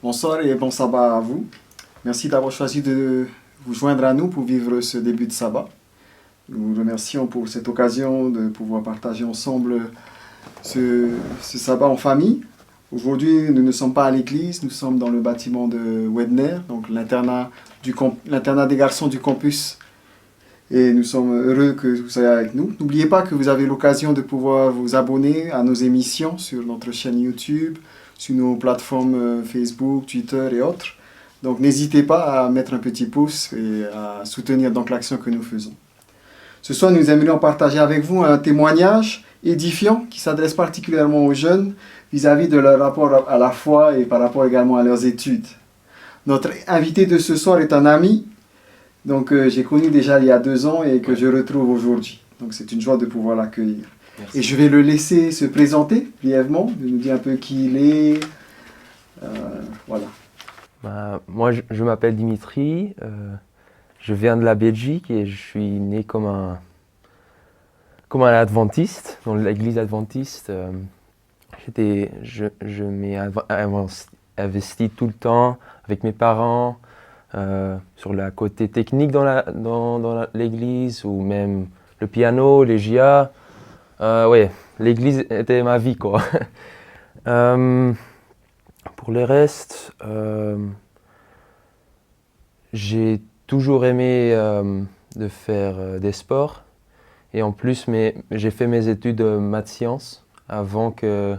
Bonsoir et bon sabbat à vous. Merci d'avoir choisi de vous joindre à nous pour vivre ce début de sabbat. Nous vous remercions pour cette occasion de pouvoir partager ensemble ce sabbat en famille. Aujourd'hui, nous ne sommes pas à l'église, nous sommes dans le bâtiment de Wedner, donc l'internat des garçons du campus. Et nous sommes heureux que vous soyez avec nous. N'oubliez pas que vous avez l'occasion de pouvoir vous abonner à nos émissions sur notre chaîne YouTube, sur nos plateformes Facebook, Twitter et autres. Donc n'hésitez pas à mettre un petit pouce et à soutenir donc l'action que nous faisons. Ce soir, nous aimerions partager avec vous un témoignage édifiant qui s'adresse particulièrement aux jeunes vis-à-vis de leur rapport à la foi et par rapport également à leurs études. Notre invité de ce soir est un ami j'ai connu déjà il y a 2 ans et que je retrouve aujourd'hui. Donc c'est une joie de pouvoir l'accueillir. Merci. Et je vais le laisser se présenter brièvement, de nous dire un peu qui il est. Voilà. Moi, je m'appelle Dimitri, je viens de la Belgique et je suis né comme un adventiste, dans l'église adventiste. Je m'ai investi tout le temps avec mes parents sur le côté technique dans l'église ou même le piano, les GIA. Ouais, l'église était ma vie, quoi. Pour le reste, j'ai toujours aimé de faire des sports et en plus j'ai fait mes études de maths-sciences avant que,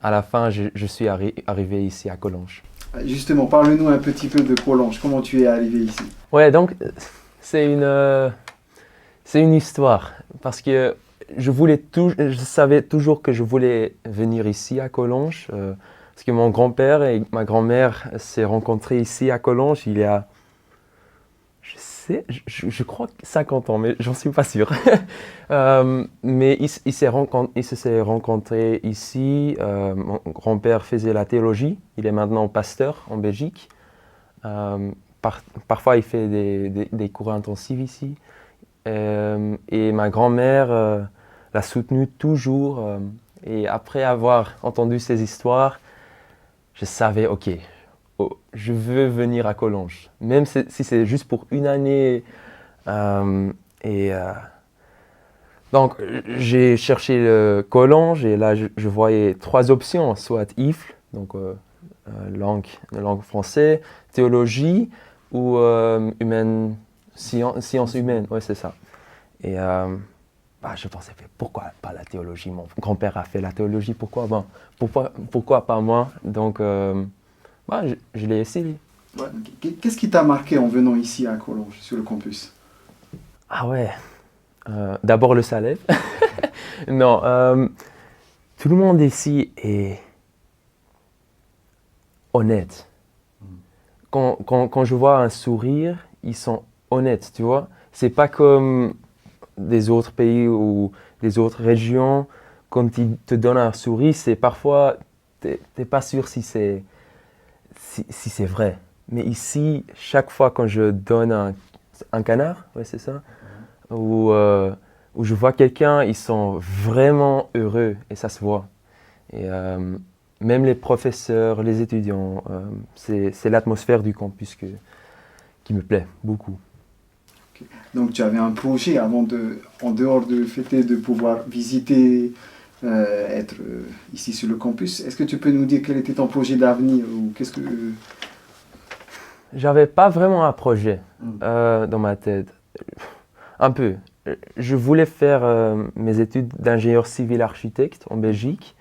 à la fin, je suis arrivé ici à Collonges. Justement, parle-nous un petit peu de Collonges. Comment tu es arrivé ici? Ouais, donc c'est une histoire parce que je savais toujours que je voulais venir ici à Collonges parce que mon grand-père et ma grand-mère s'est rencontrés ici à Collonges il y a, je crois 50 ans, mais j'en suis pas sûr. Mais ils se sont rencontrés ici. Mon grand-père faisait la théologie, il est maintenant pasteur en Belgique. Parfois il fait des cours intensifs ici. Et ma grand-mère l'a soutenu toujours. Et après avoir entendu ces histoires, je savais, ok, je veux venir à Collonges, même si c'est juste pour une année. Donc j'ai cherché le Collonges et là je voyais 3 options, soit IFL, donc langue française, théologie ou sciences humaines, ouais c'est ça. Et je pensais, pourquoi pas la théologie? Mon grand-père a fait la théologie, pourquoi pas moi? Donc je l'ai essayé. Ouais. Qu'est-ce qui t'a marqué en venant ici à Collonges, sur le campus? Ah ouais, d'abord le salaire. Non, tout le monde ici est honnête. Quand je vois un sourire, ils sont honnêtes, tu vois. C'est pas comme des autres pays ou des autres régions. Quand ils te donnent un sourire, c'est parfois, t'es pas sûr si c'est vrai. Mais ici, chaque fois quand je donne un canard, ouais c'est ça, ou je vois quelqu'un, ils sont vraiment heureux et ça se voit. Et même les professeurs, les étudiants, c'est l'atmosphère du campus qui me plaît beaucoup. Okay. Donc tu avais un projet en dehors du fait de pouvoir visiter, être ici sur le campus. Est-ce que tu peux nous dire quel était ton projet d'avenir ou qu'est-ce que... J'avais pas vraiment un projet dans ma tête. Un peu. Je voulais faire mes études d'ingénieur civil architecte en Belgique.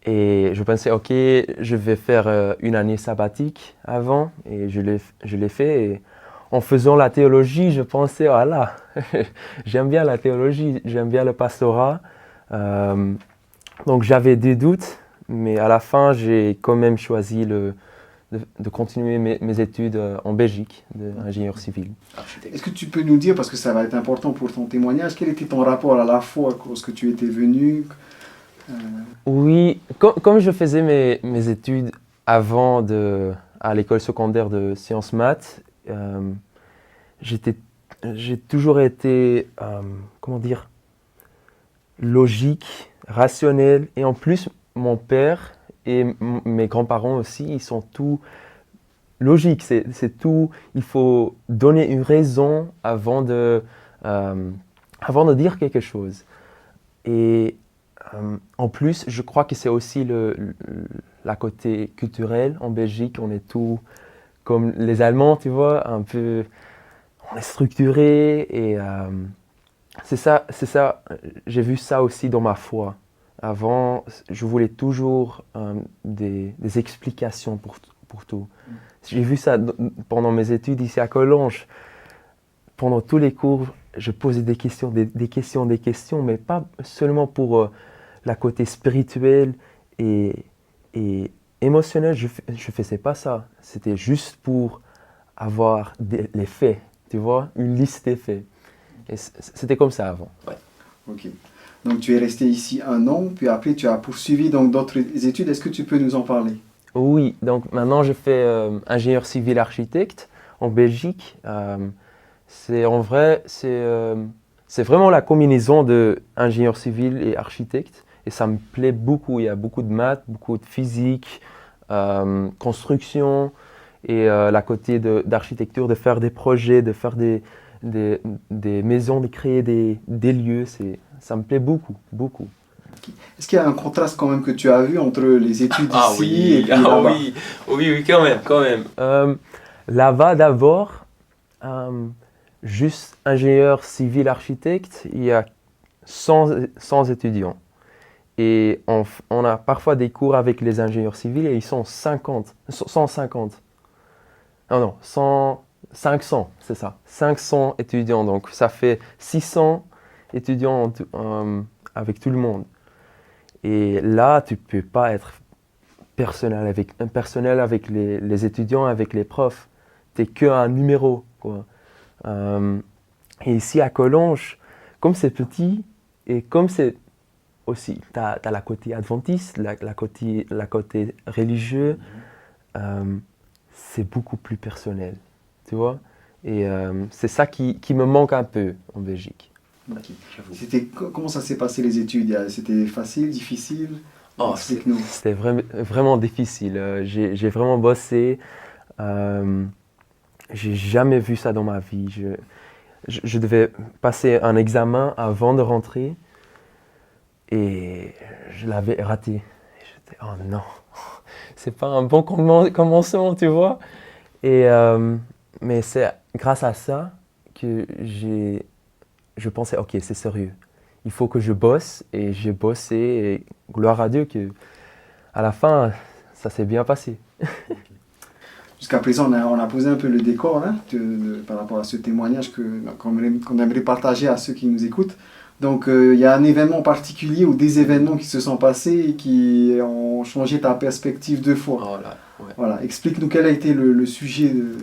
Et je pensais, ok, je vais faire une année sabbatique avant. Et je l'ai fait. Et en faisant la théologie, je pensais, voilà, j'aime bien la théologie, j'aime bien le pastorat. Donc j'avais des doutes, mais à la fin, j'ai quand même choisi de continuer mes études en Belgique, d'ingénieur civil. Est-ce que tu peux nous dire, parce que ça va être important pour ton témoignage, quel était ton rapport à la foi lorsque tu étais venu? Oui, comme je faisais mes études à l'école secondaire de sciences maths, j'étais, j'ai toujours été, comment dire, logique, rationnel. Et en plus, mon père et mes grands-parents aussi, ils sont tous logiques. C'est tout, il faut donner une raison avant de dire quelque chose. Et en plus, je crois que c'est aussi la côté culturel. En Belgique, on est tout comme les Allemands, tu vois, un peu, on est structuré et c'est ça. J'ai vu ça aussi dans ma foi. Avant, je voulais toujours des explications pour tout. J'ai vu ça pendant mes études ici à Collonges. Pendant tous les cours, je posais des questions, des questions, mais pas seulement pour la côté spirituel et émotionnel. Je ne faisais pas ça. C'était juste pour avoir les faits, tu vois, une liste des faits. Et c'était comme ça avant. Ouais. Ok. Donc tu es resté ici 1 an, puis après tu as poursuivi donc d'autres études. Est-ce que tu peux nous en parler? Oui, donc maintenant je fais ingénieur civil architecte en Belgique. C'est en vrai, c'est vraiment la combinaison de ingénieur civil et architecte. Et ça me plaît beaucoup. Il y a beaucoup de maths, beaucoup de physique, construction et la côté d'architecture, de faire des projets, de faire des maisons, de créer des lieux. Ça me plaît beaucoup, beaucoup. Est-ce qu'il y a un contraste quand même que tu as vu entre les études Ah ici oui, et puis là-bas? oui, quand même, quand même. Là-bas, d'abord, juste ingénieur civil architecte, il y a 100 étudiants. Et on a parfois des cours avec les ingénieurs civils et ils sont 150. Non, 500, c'est ça. 500 étudiants, donc ça fait 600 étudiants avec tout le monde. Et là, tu ne peux pas être personnel avec les étudiants, avec les profs. Tu n'es qu'un numéro, quoi. Et ici à Collonges, comme c'est petit et comme c'est aussi, tu as la côté adventiste, la côté religieux, c'est beaucoup plus personnel, tu vois. Et c'est ça qui me manque un peu en Belgique. Okay. Comment ça s'est passé les études? C'était facile, difficile? Oh, explique-nous. C'était vraiment difficile. J'ai vraiment bossé. J'ai jamais vu ça dans ma vie. Je devais passer un examen avant de rentrer et je l'avais raté. J'étais, oh non, c'est pas un bon commencement, tu vois. Et, mais c'est grâce à ça que je pensais, ok, c'est sérieux. Il faut que je bosse et j'ai bossé et gloire à Dieu que à la fin, ça s'est bien passé. Jusqu'à présent, on a posé un peu le décor là, par rapport à ce témoignage qu'on aimerait partager à ceux qui nous écoutent. Donc, il y a un événement particulier ou des événements qui se sont passés et qui ont changé ta perspective de foi. Oh là, ouais. Voilà, explique-nous quel a été le sujet de...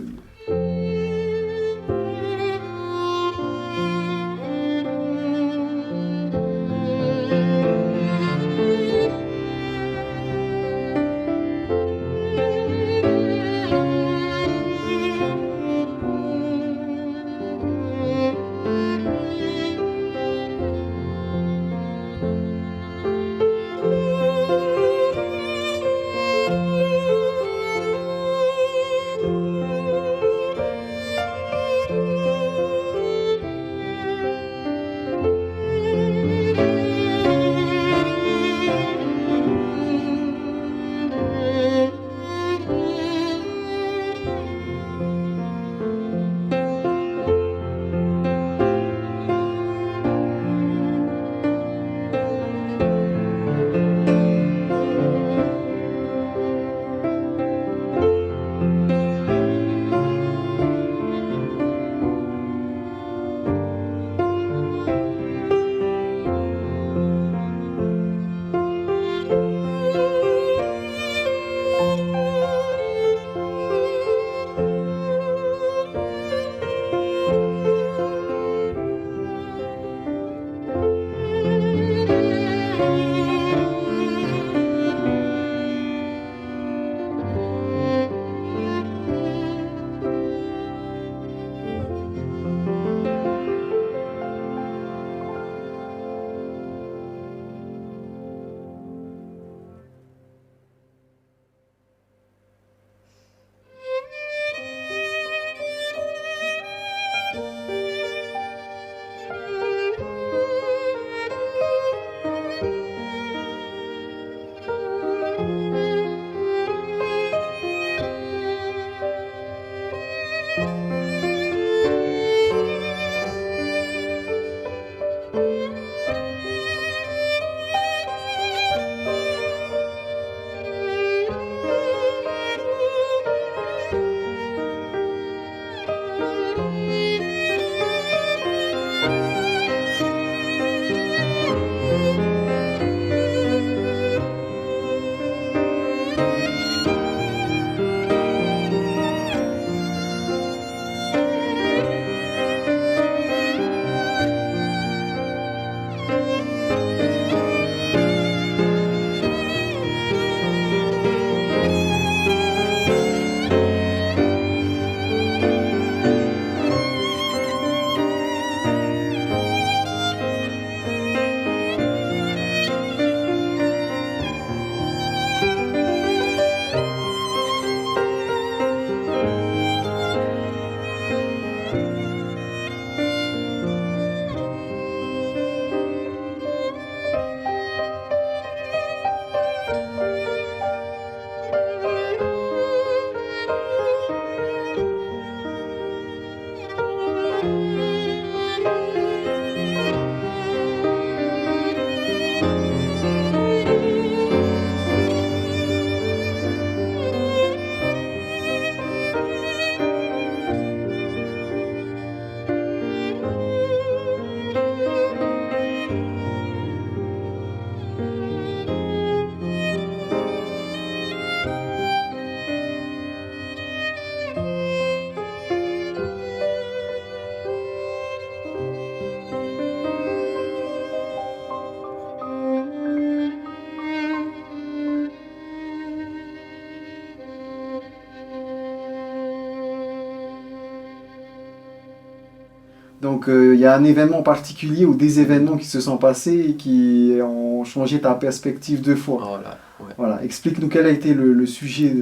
Donc il y a un événement particulier ou des événements qui se sont passés et qui ont changé ta perspective de foi. Oh là, ouais. Voilà, explique-nous quel a été le sujet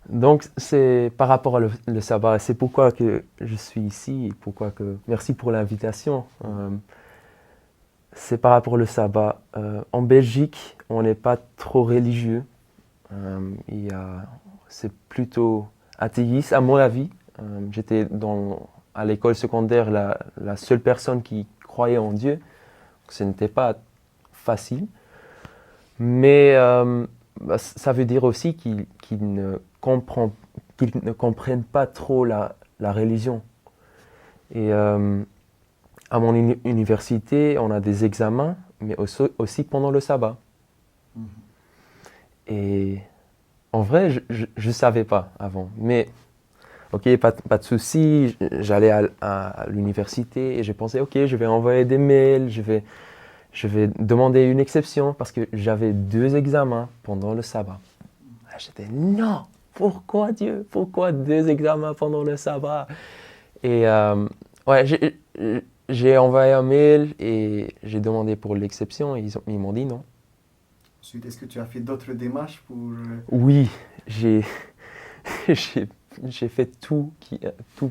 Donc, c'est par rapport au sabbat. C'est pourquoi que je suis ici et pourquoi que... Merci pour l'invitation. C'est par rapport au sabbat. En Belgique, on n'est pas trop religieux. C'est plutôt athéiste, à mon avis. J'étais à l'école secondaire la seule personne qui croyait en Dieu. Ce n'était pas facile. Mais ça veut dire aussi qu'ils ne comprennent pas trop la religion. Et à mon université, on a des examens, mais aussi pendant le sabbat. Et en vrai, je ne savais pas avant. Mais ok, pas de souci, j'allais à l'université et je pensais, ok, je vais envoyer des mails, je vais demander une exception parce que j'avais 2 examens pendant le sabbat. J'étais, non, pourquoi Dieu? Pourquoi 2 examens pendant le sabbat? Et ouais, j'ai envoyé un mail et j'ai demandé pour l'exception et ils m'ont dit non. Ensuite, est-ce que tu as fait d'autres démarches pour... Oui, j'ai fait tout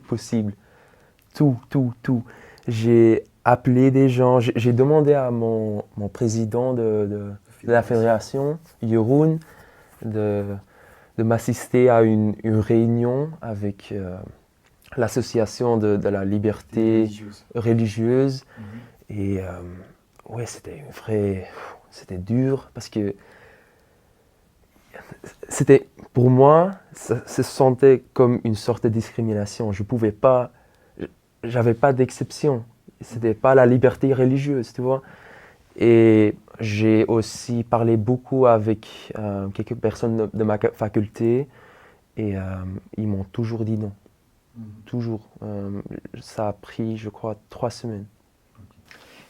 possible. Tout. J'ai appelé des gens, j'ai demandé à mon président de la fédération, Jeroen, de m'assister à une réunion avec l'association de la liberté religieuse. Et ouais, c'était dur parce que pour moi, ça se sentait comme une sorte de discrimination. J'avais pas d'exception. C'était pas la liberté religieuse, tu vois. Et j'ai aussi parlé beaucoup avec quelques personnes de ma faculté et ils m'ont toujours dit non. Toujours. Ça a pris, je crois, 3 semaines.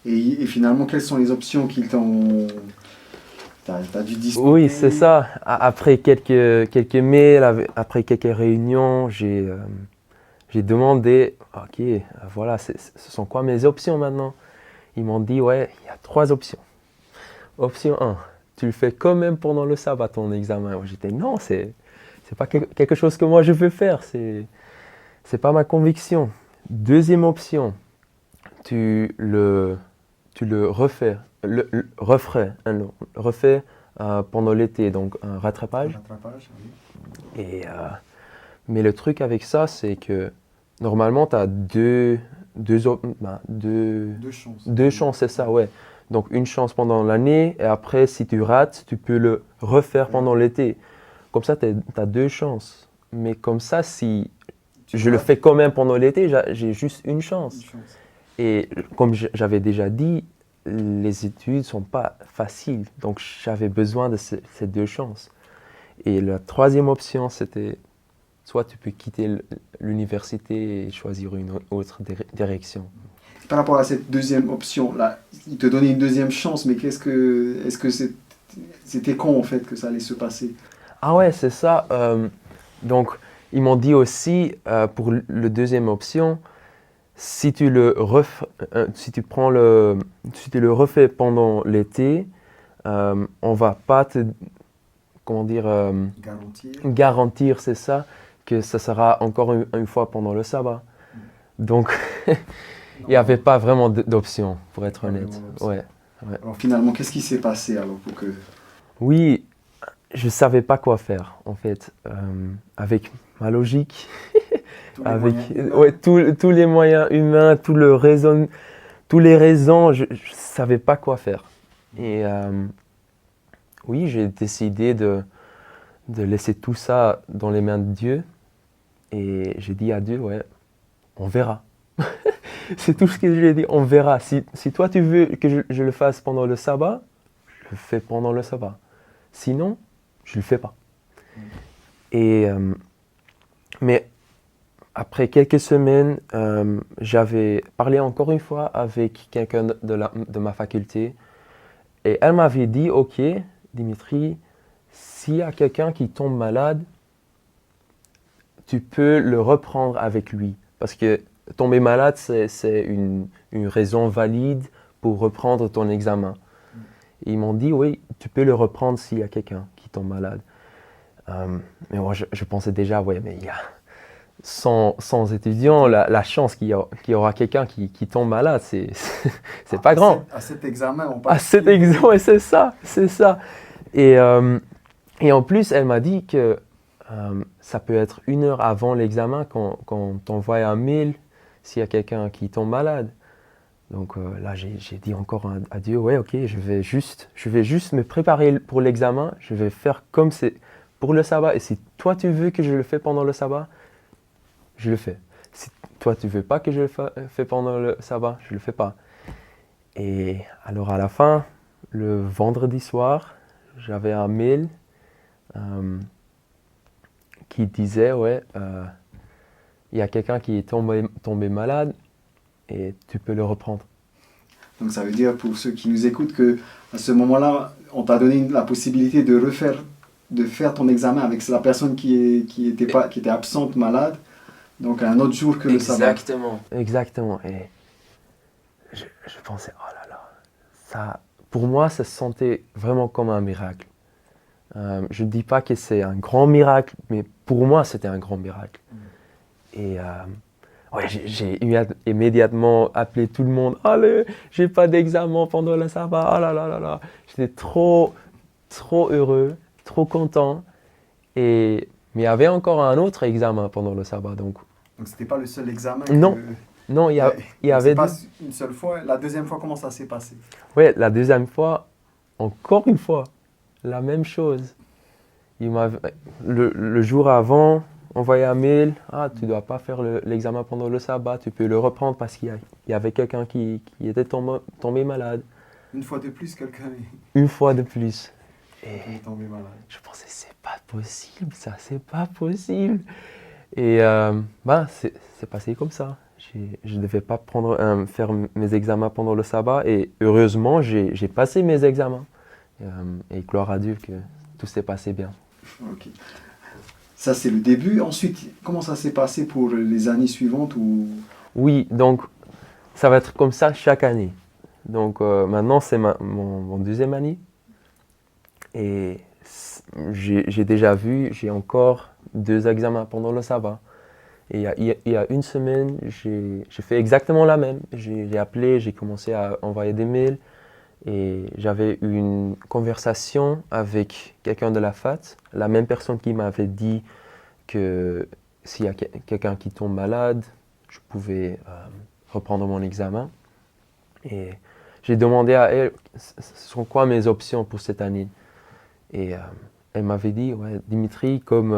Et finalement, quelles sont les options qu'ils t'ont... T'as dû discuter? Oui, c'est ça. Après quelques mails, après quelques réunions, j'ai demandé, ok, voilà, ce sont quoi mes options maintenant? Ils m'ont dit, ouais, il y a 3 options. Option 1, tu le fais quand même pendant le sabbat, ton examen. J'étais, non, c'est pas quelque chose que moi je veux faire, c'est pas ma conviction. Deuxième option, tu le refais, refais pendant l'été, donc un rattrapage. Oui. Et, mais le truc avec ça, c'est que normalement, tu as deux chances. 2 chances, c'est ça, ouais. Donc une chance pendant l'année, et après, si tu rates, tu peux le refaire pendant l'été. Comme ça, tu as 2 chances. Mais comme ça, si je le fais quand même pendant l'été, j'ai juste une chance. Et comme j'avais déjà dit, les études ne sont pas faciles. Donc j'avais besoin de ces 2 chances. Et la troisième option, c'était soit tu peux quitter l'université et choisir une autre direction. Par rapport à cette deuxième option-là, il te donnait une deuxième chance, mais est-ce que c'était quand en fait que ça allait se passer? Ah ouais, c'est ça. Donc, ils m'ont dit aussi, pour la deuxième option, si tu le refais pendant l'été, on va pas te, comment dire, garantir, c'est ça, que ça sera encore une fois pendant le sabbat. Donc, il n'y avait pas vraiment d'option, pour être honnête. Ouais. Alors finalement, qu'est-ce qui s'est passé alors pour que... Oui, je ne savais pas quoi faire, en fait. Avec ma logique, avec tous les moyens humains, tous les raisons, je ne savais pas quoi faire. Et oui, j'ai décidé de laisser tout ça dans les mains de Dieu. Et j'ai dit à Dieu, ouais, on verra. C'est tout ce que j'ai dit, on verra. Si toi tu veux que je le fasse pendant le sabbat, je le fais pendant le sabbat. Sinon, je ne le fais pas. Et, mais après quelques semaines, j'avais parlé encore une fois avec quelqu'un de ma faculté. Et elle m'avait dit, ok, Dimitri, s'il y a quelqu'un qui tombe malade, tu peux le reprendre avec lui. Parce que tomber malade, c'est une raison valide pour reprendre ton examen. Et ils m'ont dit, oui, tu peux le reprendre s'il y a quelqu'un qui tombe malade. Mais moi, je pensais déjà, ouais, mais il y a 100 étudiants, la chance qu'il y aura quelqu'un qui tombe malade, c'est pas grand. À cet examen, on À cet examen, c'est ça. Et en plus, elle m'a dit que ça peut être 1 heure avant l'examen quand on t'envoie un mail s'il y a quelqu'un qui tombe malade. Donc là, j'ai dit encore à Dieu, ouais, ok, je vais juste me préparer pour l'examen, je vais faire comme c'est pour le sabbat. Et si toi, tu veux que je le fais pendant le sabbat, je le fais. Si toi, tu veux pas que je le fais pendant le sabbat, je le fais pas. Et alors à la fin, le vendredi soir, j'avais un mail qui disait, ouais, il y a quelqu'un qui est tombé malade et tu peux le reprendre. Donc ça veut dire pour ceux qui nous écoutent que à ce moment-là, on t'a donné la possibilité de faire ton examen avec la personne qui était absente, malade, donc un autre jour que le sabbat. Exactement. Et je pensais, oh là là, ça, pour moi, ça se sentait vraiment comme un miracle. Je ne dis pas que c'est un grand miracle, mais pour moi, c'était un grand miracle. Et ouais, j'ai immédiatement appelé tout le monde. Allez, j'ai pas d'examen pendant le sabbat. Oh là là là là. J'étais trop heureux, trop content. Mais il y avait encore un autre examen pendant le sabbat. Donc c'était pas le seul examen Non, il y avait pas une seule fois. La deuxième fois, comment ça s'est passé? Ouais, la deuxième fois, encore une fois, la même chose. Le jour avant, envoyé un mail, tu ne dois pas faire l'examen pendant le sabbat, tu peux le reprendre parce qu'il y avait quelqu'un qui était tombé malade. Une fois de plus, quelqu'un Une fois de plus. est tombé malade. Je pensais, c'est pas possible ça, c'est pas possible. Et c'est passé comme ça. Je ne devais pas faire mes examens pendant le sabbat et heureusement, j'ai passé mes examens. Et gloire à Dieu que tout s'est passé bien. Ok. Ça, c'est le début. Ensuite, comment ça s'est passé pour les années suivantes Oui, donc ça va être comme ça chaque année. Donc maintenant, c'est mon deuxième année. Et j'ai déjà vu, j'ai encore 2 examens pendant le sabbat. Et il y a 1 semaine, j'ai fait exactement la même. J'ai appelé, j'ai commencé à envoyer des mails. Et j'avais une conversation avec quelqu'un de la FAT, la même personne qui m'avait dit que s'il y a quelqu'un qui tombe malade, je pouvais reprendre mon examen. Et j'ai demandé à elle, ce sont quoi mes options pour cette année? Et elle m'avait dit, ouais, Dimitri, comme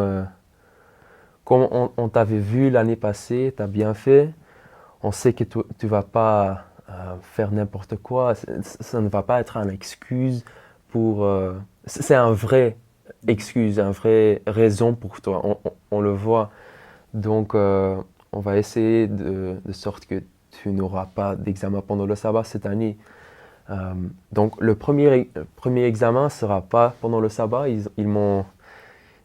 on t'avait vu l'année passée, tu as bien fait, on sait que tu ne vas pas faire n'importe quoi, ça ne va pas être une excuse pour... c'est un vrai excuse, une vraie raison pour toi, on le voit. Donc on va essayer de sorte que tu n'auras pas d'examen pendant le sabbat cette année. Donc le premier examen ne sera pas pendant le sabbat,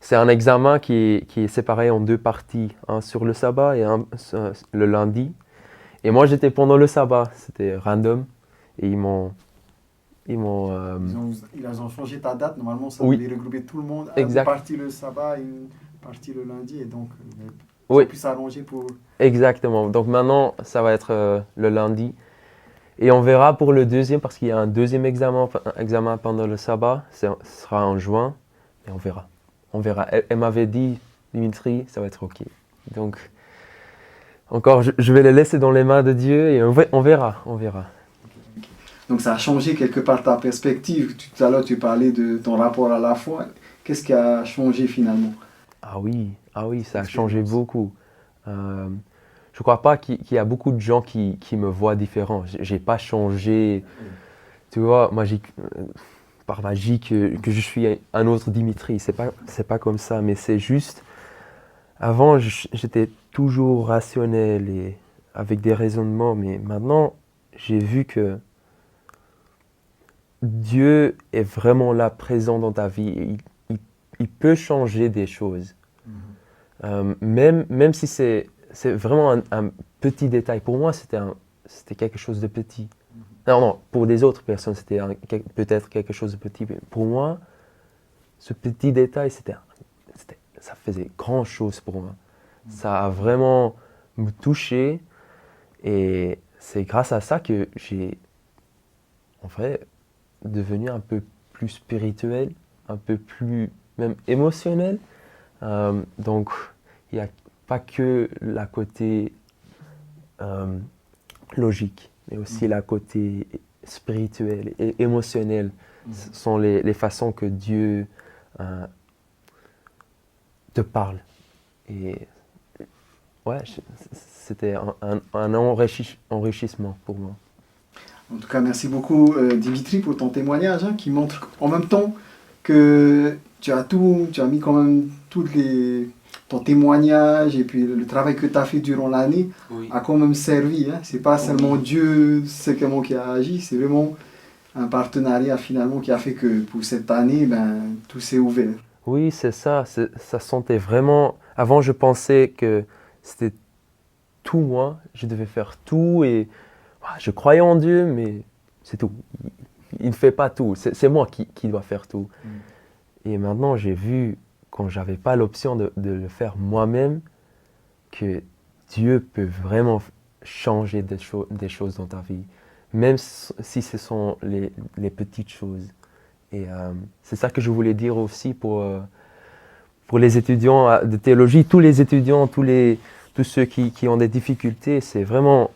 c'est un examen qui est séparé en 2 parties, un sur le sabbat et un le lundi. Et moi, j'étais pendant le sabbat, c'était random. Et ils ont changé ta date, normalement ça Oui. devait regrouper tout le monde. Exact. Une partie le sabbat et une partie le lundi, et donc Oui. ça pu s'arranger pour... Exactement, donc maintenant, ça va être le lundi. Et on verra pour le deuxième, parce qu'il y a un deuxième examen pendant le sabbat, ce sera en juin, et on verra. Elle m'avait dit, Dimitri, ça va être ok. Donc... Encore, je vais les laisser dans les mains de Dieu et on verra. Donc ça a changé quelque part ta perspective. Tout à l'heure, tu parlais de ton rapport à la foi. Qu'est-ce qui a changé finalement? Ah oui, ça a changé beaucoup. Je ne crois pas qu'il y a beaucoup de gens qui me voient différent. Je n'ai pas changé. Tu vois, par magie que je suis un autre Dimitri. C'est pas comme ça, mais c'est juste... Avant, j'étais toujours rationnel et avec des raisonnements, mais maintenant, j'ai vu que Dieu est vraiment là, présent dans ta vie. Il peut changer des choses. Même si c'est vraiment un petit détail. Pour moi, c'était quelque chose de petit. Non, pour des autres personnes, c'était peut-être quelque chose de petit. Mais pour moi, ce petit détail, ça faisait grand chose pour moi. Ça a vraiment me touché. Et c'est grâce à ça que j'ai, en vrai, devenu un peu plus spirituel, un peu plus même émotionnel. Donc, il n'y a pas que la côté logique, mais aussi la côté spirituel et émotionnel. Ce sont les façons que Dieu te parle. Et ouais, c'était un enrichissement pour moi. En tout cas, merci beaucoup Dimitri pour ton témoignage qui montre en même temps que tu as mis quand même ton témoignage et puis le travail que tu as fait durant l'année a quand même servi. C'est pas seulement Dieu qui a agi, c'est vraiment un partenariat finalement qui a fait que pour cette année, tout s'est ouvert. Oui, c'est ça. Ça sentait vraiment. Avant, je pensais que c'était tout moi. Je devais faire tout et je croyais en Dieu, mais c'est tout. Il ne fait pas tout. C'est moi qui dois faire tout. Et maintenant, j'ai vu, quand j'avais pas l'option de le faire moi-même, que Dieu peut vraiment changer des choses dans ta vie, même si ce sont les petites choses. Et c'est ça que je voulais dire aussi pour les étudiants de théologie, tous les étudiants, tous ceux qui ont des difficultés, c'est vraiment,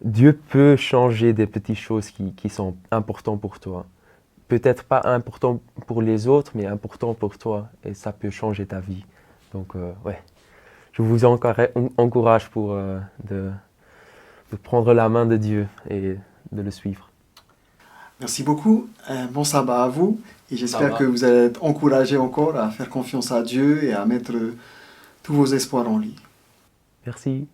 Dieu peut changer des petites choses qui sont importantes pour toi. Peut-être pas important pour les autres, mais important pour toi. Et ça peut changer ta vie. Donc, ouais, je vous encourage de prendre la main de Dieu et de le suivre. Merci beaucoup. Bon sabbat à vous. Et j'espère que vous allez être encouragés encore à faire confiance à Dieu et à mettre tous vos espoirs en lui. Merci.